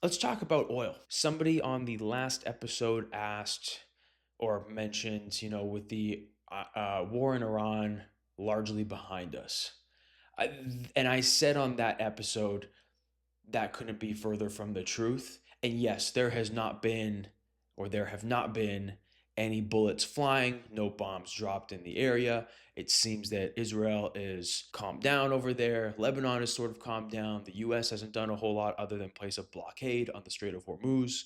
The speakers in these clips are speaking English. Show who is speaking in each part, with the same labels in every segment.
Speaker 1: Let's talk about oil. Somebody on the last episode asked or mentioned, with the war in Iran largely behind us. I, and I said on that episode that couldn't be further from the truth. And yes, there have not been any bullets flying, no bombs dropped in the area. It seems that Israel is calmed down over there. Lebanon is sort of calmed down. The US hasn't done a whole lot other than place a blockade on the Strait of Hormuz.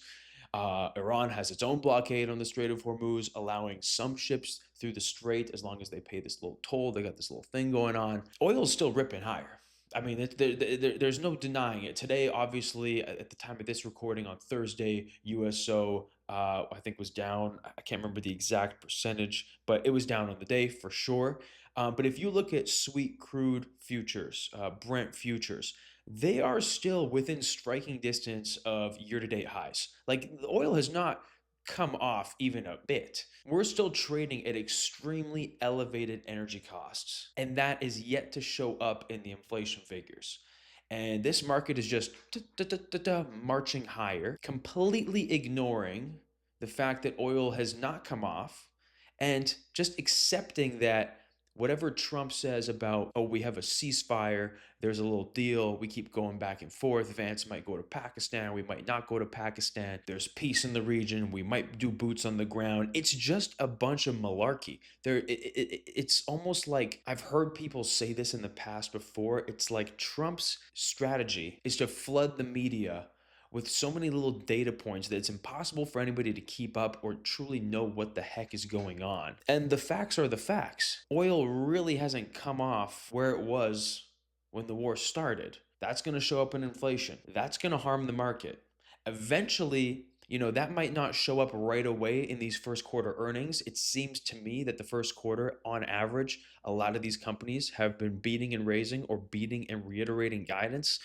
Speaker 1: Iran has its own blockade on the Strait of Hormuz, allowing some ships through the strait as long as they pay this little toll. They got this little thing going on. Oil is still ripping higher. I mean, there's no denying it. Today, obviously, at the time of this recording on Thursday, USO, I think, was down. I can't remember the exact percentage, but it was down on the day for sure. But if you look at sweet crude futures, Brent futures, they are still within striking distance of year to date highs. Like, the oil has not come off even a bit. We're still trading at extremely elevated energy costs, and that is yet to show up in the inflation figures. And this market is just marching higher, completely ignoring the fact that oil has not come off and just accepting that whatever Trump says about, oh, we have a ceasefire, there's a little deal, we keep going back and forth. Vance might go to Pakistan, we might not go to Pakistan. There's peace in the region, we might do boots on the ground. It's just a bunch of malarkey. It's almost like I've heard people say this in the past before. It's like Trump's strategy is to flood the media with so many little data points that it's impossible for anybody to keep up or truly know what the heck is going on. And the facts are the facts. Oil really hasn't come off where it was when the war started. That's going to show up in inflation. That's going to harm the market. Eventually, that might not show up right away in these first quarter earnings. It seems to me that the first quarter, on average, a lot of these companies have been beating and raising or beating and reiterating guidance.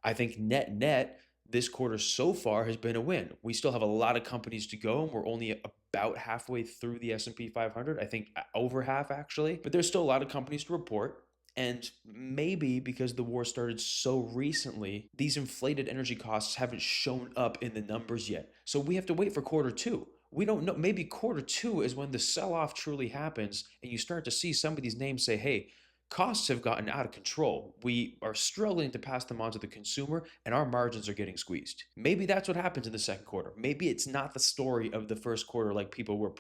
Speaker 1: I think net, this quarter so far has been a win. We still have a lot of companies to go, and we're only about halfway through the S&P 500. I think over half actually, but there's still a lot of companies to report. And maybe because the war started so recently, these inflated energy costs haven't shown up in the numbers yet. So we have to wait for quarter two. We don't know. Maybe quarter two is when the sell off truly happens, and you start to see some of these names say, hey, costs have gotten out of control. We are struggling to pass them on to the consumer, and our margins are getting squeezed. Maybe that's what happens in the second quarter. Maybe it's not the story of the first quarter like people were